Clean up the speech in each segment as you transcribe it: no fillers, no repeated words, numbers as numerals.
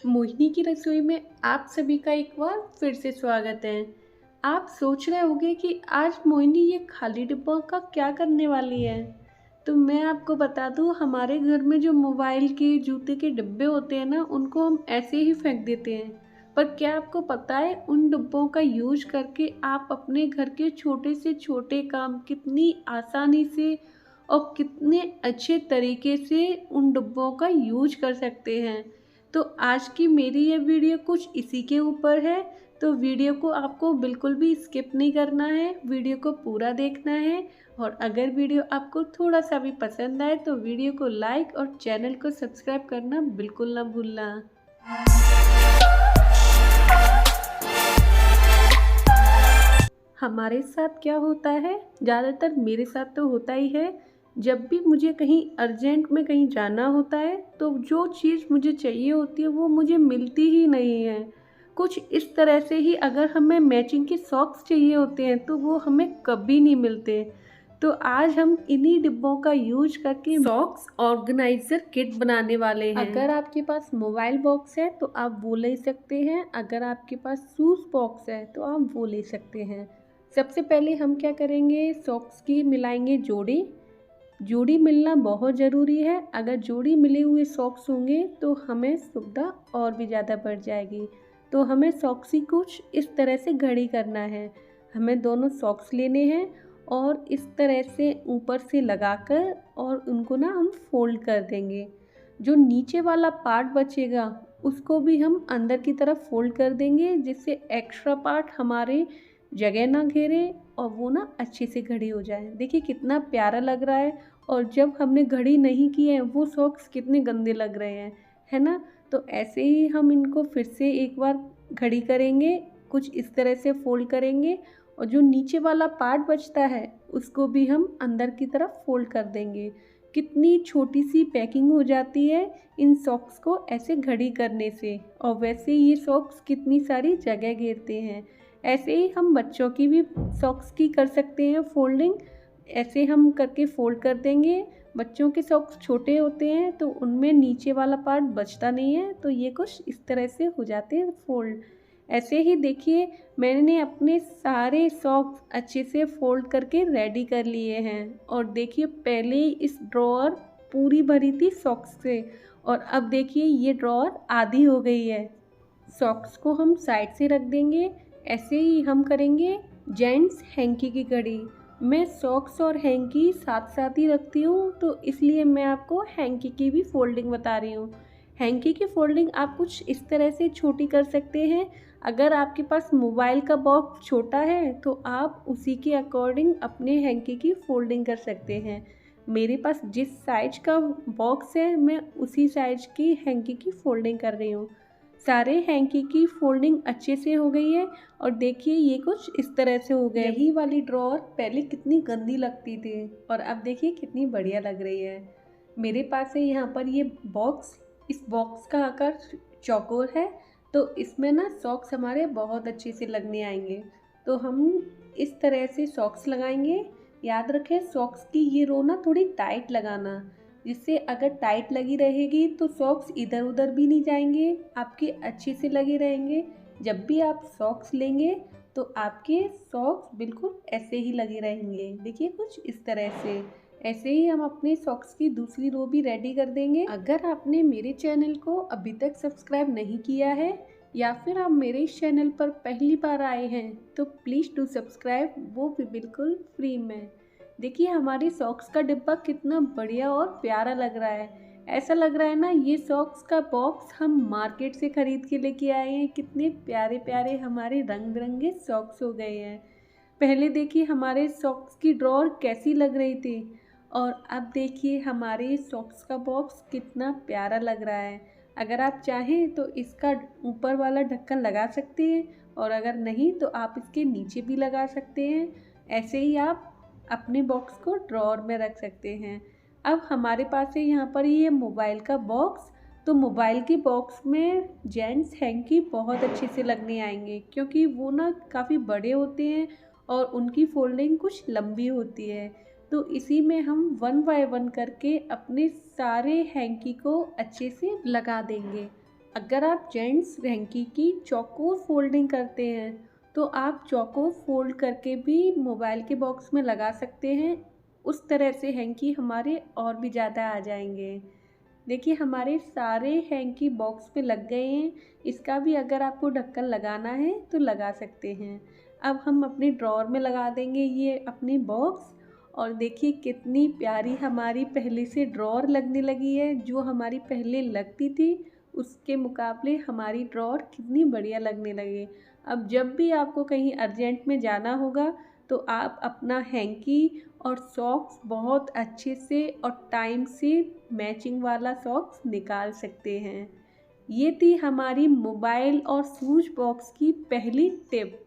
मोहिनी की रसोई में आप सभी का एक बार फिर से स्वागत है। आप सोच रहे होंगे कि आज मोहिनी ये खाली डिब्बों का क्या करने वाली है। तो मैं आपको बता दूं, हमारे घर में जो मोबाइल के जूते के डिब्बे होते हैं ना, उनको हम ऐसे ही फेंक देते हैं। पर क्या आपको पता है, उन डिब्बों का यूज करके आप अपने घर के छोटे से छोटे काम कितनी आसानी से और कितने अच्छे तरीके से उन डिब्बों का यूज कर सकते हैं। तो आज की मेरी ये वीडियो कुछ इसी के ऊपर है। तो वीडियो को आपको बिल्कुल भी स्किप नहीं करना है, वीडियो को पूरा देखना है। और अगर वीडियो आपको थोड़ा सा भी पसंद आए तो वीडियो को लाइक और चैनल को सब्सक्राइब करना बिल्कुल ना भूलना। हमारे साथ क्या होता है, ज़्यादातर मेरे साथ तो होता ही है। जब भी मुझे कहीं अर्जेंट में कहीं जाना होता है तो जो चीज़ मुझे चाहिए होती है वो मुझे मिलती ही नहीं है। कुछ इस तरह से ही अगर हमें मैचिंग के सॉक्स चाहिए होते हैं तो वो हमें कभी नहीं मिलते। तो आज हम इन्हीं डिब्बों का यूज करके सॉक्स ऑर्गेनाइजर किट बनाने वाले हैं। अगर आपके पास मोबाइल बॉक्स है तो आप वो ले सकते हैं, अगर आपके पास शूज बॉक्स है तो आप वो ले सकते हैं। सबसे पहले हम क्या करेंगे, सॉक्स की मिलाएंगे जोड़ी। जोड़ी मिलना बहुत ज़रूरी है। अगर जोड़ी मिले हुए सॉक्स होंगे तो हमें सुविधा और भी ज़्यादा बढ़ जाएगी। तो हमें सॉक्स ही कुछ इस तरह से घड़ी करना है। हमें दोनों सॉक्स लेने हैं और इस तरह से ऊपर से लगाकर और उनको ना हम फोल्ड कर देंगे। जो नीचे वाला पार्ट बचेगा उसको भी हम अंदर की तरफ फोल्ड कर देंगे, जिससे एक्स्ट्रा पार्ट हमारे जगह ना घेरे और वो ना अच्छे से घड़ी हो जाए। देखिए कितना प्यारा लग रहा है। और जब हमने घड़ी नहीं की है वो सॉक्स कितने गंदे लग रहे हैं, है ना। तो ऐसे ही हम इनको फिर से एक बार घड़ी करेंगे, कुछ इस तरह से फोल्ड करेंगे और जो नीचे वाला पार्ट बचता है उसको भी हम अंदर की तरफ फोल्ड कर देंगे। कितनी छोटी सी पैकिंग हो जाती है इन सॉक्स को ऐसे घड़ी करने से। और वैसे ये सॉक्स कितनी सारी जगह घेरते हैं। ऐसे ही हम बच्चों की भी सॉक्स की कर सकते हैं फोल्डिंग। ऐसे हम करके फोल्ड कर देंगे। बच्चों के सॉक्स छोटे होते हैं तो उनमें नीचे वाला पार्ट बचता नहीं है, तो ये कुछ इस तरह से हो जाते हैं फोल्ड। ऐसे ही देखिए मैंने अपने सारे सॉक्स अच्छे से फोल्ड करके रेडी कर लिए हैं। और देखिए पहले ही इस ड्रॉअर पूरी भरी थी सॉक्स से, और अब देखिए ये ड्रॉअर आधी हो गई है। सॉक्स को हम साइड से रख देंगे। ऐसे ही हम करेंगे जेंट्स हैंकी की घड़ी। मैं सॉक्स और हैंकी साथ साथ ही रखती हूँ, तो इसलिए मैं आपको हैंकी की भी फोल्डिंग बता रही हूँ। हैंकी की फोल्डिंग आप कुछ इस तरह से छोटी कर सकते हैं। अगर आपके पास मोबाइल का बॉक्स छोटा है तो आप उसी के अकॉर्डिंग अपने हैंकी की फोल्डिंग कर सकते हैं। मेरे पास जिस साइज का बॉक्स है मैं उसी साइज की हैंकी की फोल्डिंग कर रही हूँ। सारे हैंकी की फोल्डिंग अच्छे से हो गई है। और देखिए ये कुछ इस तरह से हो गए। यही वाली ड्रॉअर पहले कितनी गंदी लगती थी और अब देखिए कितनी बढ़िया लग रही है। मेरे पास है यहाँ पर ये बॉक्स। इस बॉक्स का आकार चौकोर है, तो इसमें ना सॉक्स हमारे बहुत अच्छे से लगने आएंगे। तो हम इस तरह से सॉक्स लगाएंगे। याद रखें सॉक्स की ये रो ना थोड़ी टाइट लगाना, जिससे अगर टाइट लगी रहेगी तो सॉक्स इधर उधर भी नहीं जाएंगे, आपके अच्छे से लगे रहेंगे। जब भी आप सॉक्स लेंगे तो आपके सॉक्स बिल्कुल ऐसे ही लगे रहेंगे। देखिए कुछ इस तरह से। ऐसे ही हम अपने सॉक्स की दूसरी रो भी रेडी कर देंगे। अगर आपने मेरे चैनल को अभी तक सब्सक्राइब नहीं किया है या फिर आप मेरे इस चैनल पर पहली बार आए हैं तो प्लीज़ डू सब्सक्राइब, वो भी बिल्कुल फ्री में। देखिए हमारी सॉक्स का डिब्बा कितना बढ़िया और प्यारा लग रहा है। ऐसा लग रहा है ना ये सॉक्स का बॉक्स हम मार्केट से खरीद के लेके आए हैं। कितने प्यारे प्यारे हमारे रंग बिरंगे सॉक्स हो गए हैं। पहले देखिए हमारे सॉक्स की ड्रॉअर कैसी लग रही थी, और अब देखिए हमारे सॉक्स का बॉक्स कितना प्यारा लग रहा है। अगर आप चाहें तो इसका ऊपर वाला ढक्कन लगा सकते हैं, और अगर नहीं तो आप इसके नीचे भी लगा सकते हैं। ऐसे ही आप अपने बॉक्स को ड्रॉअर में रख सकते हैं। अब हमारे पास है यहाँ पर ये मोबाइल का बॉक्स। तो मोबाइल के बॉक्स में जेंट्स हैंकी बहुत अच्छे से लगने आएंगे, क्योंकि वो ना काफ़ी बड़े होते हैं और उनकी फोल्डिंग कुछ लंबी होती है। तो इसी में हम वन बाय वन करके अपने सारे हैंकी को अच्छे से लगा देंगे। अगर आप जेंट्स हैंकी की चौकोर फोल्डिंग करते हैं तो आप चौकोर फोल्ड करके भी मोबाइल के बॉक्स में लगा सकते हैं। उस तरह से हैंकी हमारे और भी ज़्यादा आ जाएंगे। देखिए हमारे सारे हैंकी बॉक्स पे लग गए हैं। इसका भी अगर आपको ढक्कन लगाना है तो लगा सकते हैं। अब हम अपने ड्रॉअर में लगा देंगे ये अपनी बॉक्स। और देखिए कितनी प्यारी हमारी पहले से ड्रॉअर लगने लगी है। जो हमारी पहले लगती थी उसके मुकाबले हमारी ड्रॉअर कितनी बढ़िया लगने लगी। अब जब भी आपको कहीं अर्जेंट में जाना होगा तो आप अपना हैंकी और सॉक्स बहुत अच्छे से और टाइम से मैचिंग वाला सॉक्स निकाल सकते हैं। ये थी हमारी मोबाइल और शूज बॉक्स की पहली टिप।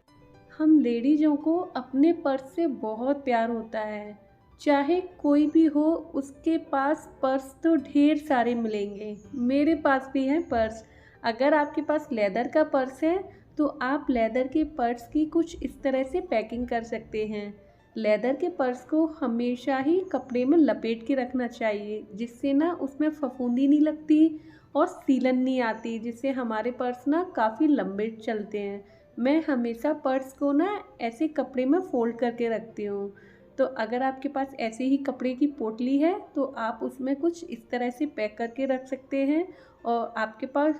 हम लेडीज़ों को अपने पर्स से बहुत प्यार होता है। चाहे कोई भी हो उसके पास पर्स तो ढेर सारे मिलेंगे। मेरे पास भी है पर्स। अगर आपके पास लेदर का पर्स है तो आप लेदर के पर्स की कुछ इस तरह से पैकिंग कर सकते हैं। लेदर के पर्स को हमेशा ही कपड़े में लपेट के रखना चाहिए, जिससे ना उसमें फफूंदी नहीं लगती और सीलन नहीं आती, जिससे हमारे पर्स ना काफ़ी लंबे चलते हैं। मैं हमेशा पर्स को ना ऐसे कपड़े में फ़ोल्ड करके रखती हूँ। तो अगर आपके पास ऐसे ही कपड़े की पोटली है तो आप उसमें कुछ इस तरह से पैक करके रख सकते हैं। और आपके पास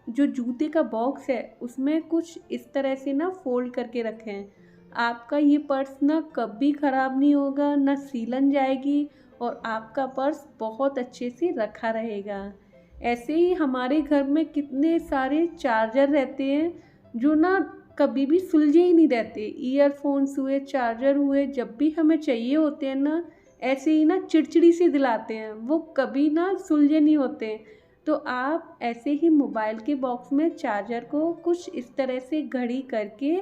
जो जूते का बॉक्स है उसमें कुछ इस तरह से ना फ़ोल्ड करके रखें। आपका ये पर्स ना कभी ख़राब नहीं होगा, ना सीलन जाएगी और आपका पर्स बहुत अच्छे से रखा रहेगा। ऐसे ही हमारे घर में कितने सारे चार्जर रहते हैं जो ना कभी भी सुलझे ही नहीं रहते। ईयरफोन्स हुए, चार्जर हुए, जब भी हमें चाहिए होते हैं ना ऐसे ही ना चिड़चिड़ी से दिलाते हैं, वो कभी ना सुलझे नहीं होते। तो आप ऐसे ही मोबाइल के बॉक्स में चार्जर को कुछ इस तरह से घड़ी करके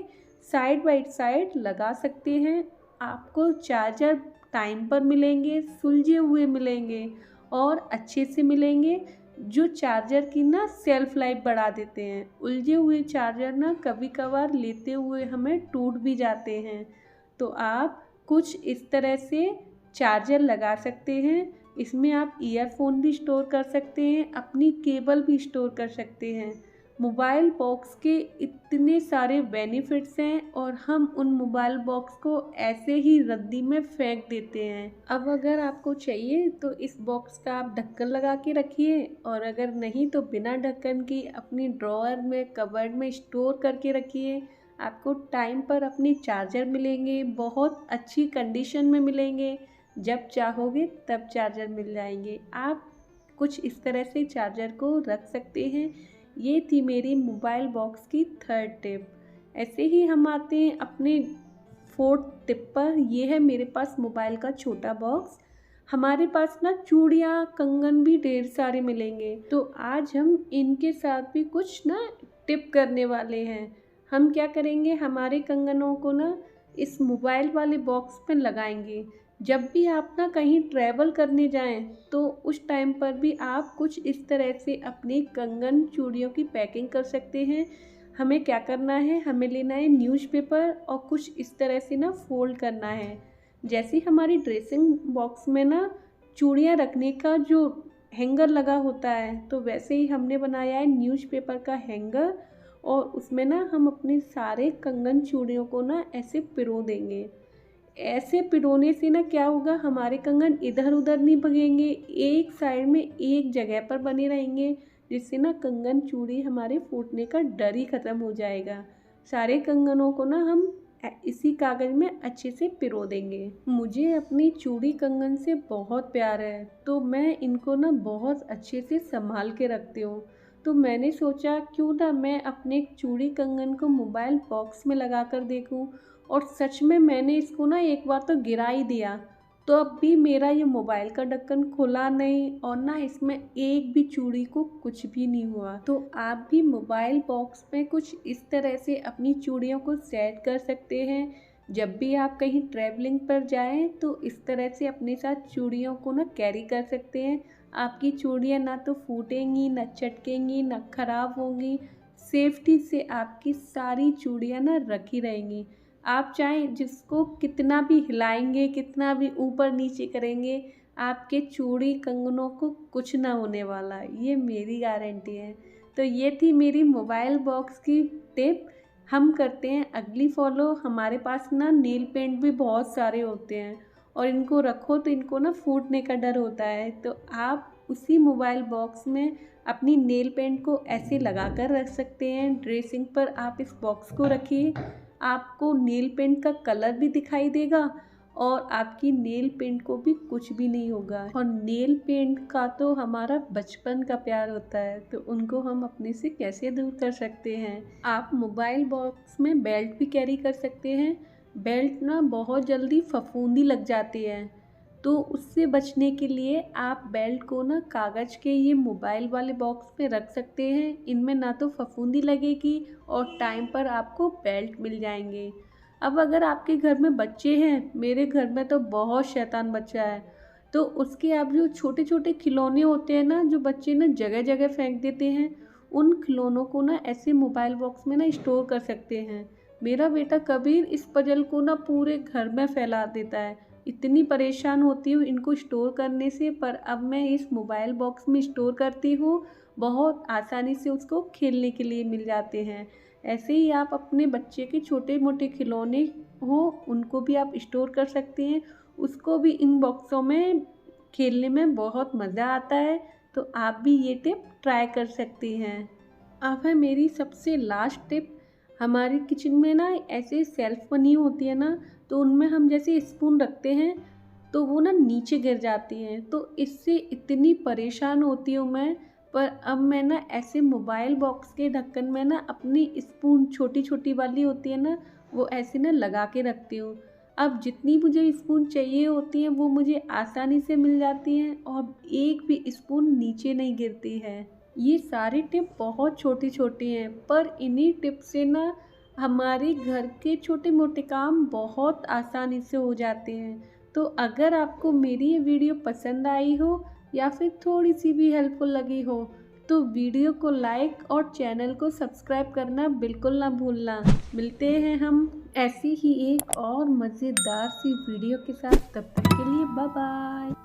साइड बाई साइड लगा सकते हैं। आपको चार्जर टाइम पर मिलेंगे, सुलझे हुए मिलेंगे और अच्छे से मिलेंगे, जो चार्जर की ना सेल्फ लाइफ बढ़ा देते हैं। उलझे हुए चार्जर ना कभी कभार लेते हुए हमें टूट भी जाते हैं। तो आप कुछ इस तरह से चार्जर लगा सकते हैं। इसमें आप ईयरफोन भी स्टोर कर सकते हैं, अपनी केबल भी स्टोर कर सकते हैं। मोबाइल बॉक्स के इतने सारे बेनिफिट्स हैं और हम उन मोबाइल बॉक्स को ऐसे ही रद्दी में फेंक देते हैं। अब अगर आपको चाहिए तो इस बॉक्स का आप ढक्कन लगा के रखिए, और अगर नहीं तो बिना ढक्कन की अपनी ड्रॉअर में, कबर्ड में स्टोर करके रखिए। आपको टाइम पर अपने चार्जर मिलेंगे, बहुत अच्छी कंडीशन में मिलेंगे। जब चाहोगे तब चार्जर मिल जाएंगे। आप कुछ इस तरह से चार्जर को रख सकते हैं। ये थी मेरी मोबाइल बॉक्स की थर्ड टिप। ऐसे ही हम आते हैं अपने फोर्थ टिप पर। ये है मेरे पास मोबाइल का छोटा बॉक्स। हमारे पास ना चूड़ियाँ, कंगन भी ढेर सारे मिलेंगे, तो आज हम इनके साथ भी कुछ ना टिप करने वाले हैं। हम क्या करेंगे, हमारे कंगनों को ना इस मोबाइल वाले बॉक्स में लगाएंगे। जब भी आप ना कहीं ट्रैवल करने जाएं तो उस टाइम पर भी आप कुछ इस तरह से अपनी कंगन चूड़ियों की पैकिंग कर सकते हैं। हमें क्या करना है, हमें लेना है न्यूज़पेपर और कुछ इस तरह से ना फोल्ड करना है। जैसे हमारी ड्रेसिंग बॉक्स में ना चूड़ियाँ रखने का जो हैंगर लगा होता है, तो वैसे ही हमने बनाया है न्यूज़पेपर का हैंगर। और उसमें ना हम अपने सारे कंगन चूड़ियों को ना ऐसे पिरो देंगे। ऐसे पिरोने से ना क्या होगा, हमारे कंगन इधर उधर नहीं भगेंगे, एक साइड में एक जगह पर बने रहेंगे, जिससे ना कंगन चूड़ी हमारे फूटने का डर ही ख़त्म हो जाएगा। सारे कंगनों को ना हम इसी कागज़ में अच्छे से पिरो देंगे। मुझे अपनी चूड़ी कंगन से बहुत प्यार है, तो मैं इनको ना बहुत अच्छे से संभाल के रखती हूँ। तो मैंने सोचा क्यों ना मैं अपने चूड़ी कंगन को मोबाइल बॉक्स में लगा कर देखूँ। और सच में मैंने इसको ना एक बार तो गिरा ही दिया, तो अब भी मेरा ये मोबाइल का ढक्कन खुला नहीं और ना इसमें एक भी चूड़ी को कुछ भी नहीं हुआ। तो आप भी मोबाइल बॉक्स में कुछ इस तरह से अपनी चूड़ियों को सेट कर सकते हैं। जब भी आप कहीं ट्रैवलिंग पर जाएं तो इस तरह से अपने साथ चूड़ियों को ना कैरी कर सकते हैं। आपकी चूड़ियाँ ना तो फूटेंगी, ना चटकेंगी, ना खराब होंगी। सेफ्टी से आपकी सारी चूड़ियाँ ना रखी रहेंगी। आप चाहें जिसको कितना भी हिलाएंगे, कितना भी ऊपर नीचे करेंगे, आपके चूड़ी कंगनों को कुछ ना होने वाला, ये मेरी गारंटी है। तो ये थी मेरी मोबाइल बॉक्स की टिप। हम करते हैं अगली फॉलो। हमारे पास ना नेल पेंट भी बहुत सारे होते हैं और इनको रखो तो इनको ना फूटने का डर होता है, तो आप उसी मोबाइल बॉक्स में अपनी नेल पेंट को ऐसे लगा कर रख सकते हैं। ड्रेसिंग पर आप इस बॉक्स को रखिए, आपको नेल पेंट का कलर भी दिखाई देगा और आपकी नेल पेंट को भी कुछ भी नहीं होगा। और नेल पेंट का तो हमारा बचपन का प्यार होता है, तो उनको हम अपने से कैसे दूर कर सकते हैं। आप मोबाइल बॉक्स में बेल्ट भी कैरी कर सकते हैं। बेल्ट ना बहुत जल्दी फफूंदी लग जाती है, तो उससे बचने के लिए आप बेल्ट को ना कागज़ के ये मोबाइल वाले बॉक्स में रख सकते हैं। इनमें ना तो फफूंदी लगेगी और टाइम पर आपको बेल्ट मिल जाएंगे। अब अगर आपके घर में बच्चे हैं, मेरे घर में तो बहुत शैतान बच्चा है, तो उसके आप जो छोटे छोटे खिलौने होते हैं ना, जो बच्चे ना जगह जगह फेंक देते हैं, उन खिलौनों को ना ऐसे मोबाइल बॉक्स में ना स्टोर कर सकते हैं। मेरा बेटा कबीर इस पजल को ना पूरे घर में फैला देता है। इतनी परेशान होती हूँ इनको स्टोर करने से, पर अब मैं इस मोबाइल बॉक्स में स्टोर करती हूँ। बहुत आसानी से उसको खेलने के लिए मिल जाते हैं। ऐसे ही आप अपने बच्चे के छोटे मोटे खिलौने हो उनको भी आप स्टोर कर सकते हैं। उसको भी इन बॉक्सों में खेलने में बहुत मज़ा आता है, तो आप भी ये टिप ट्राई कर सकती हैं। अब है मेरी सबसे लास्ट टिप। हमारी किचन में ना ऐसे सेल्फ बनी होती है ना, तो उनमें हम जैसे स्पून रखते हैं तो वो ना नीचे गिर जाती हैं, तो इससे इतनी परेशान होती हूँ मैं। पर अब मैं ना ऐसे मोबाइल बॉक्स के ढक्कन में ना अपनी स्पून छोटी छोटी वाली होती है ना, वो ऐसे ना लगा के रखती हूँ। अब जितनी मुझे स्पून चाहिए होती हैं वो मुझे आसानी से मिल जाती हैं और एक भी स्पून नीचे नहीं गिरती है। ये सारी टिप बहुत छोटी छोटी हैं, पर इन्हीं टिप से ना हमारे घर के छोटे मोटे काम बहुत आसानी से हो जाते हैं। तो अगर आपको मेरी ये वीडियो पसंद आई हो या फिर थोड़ी सी भी हेल्पफुल लगी हो, तो वीडियो को लाइक और चैनल को सब्सक्राइब करना बिल्कुल ना भूलना। मिलते हैं हम ऐसी ही एक और मज़ेदार सी वीडियो के साथ, तब तक के लिए बाय बाय।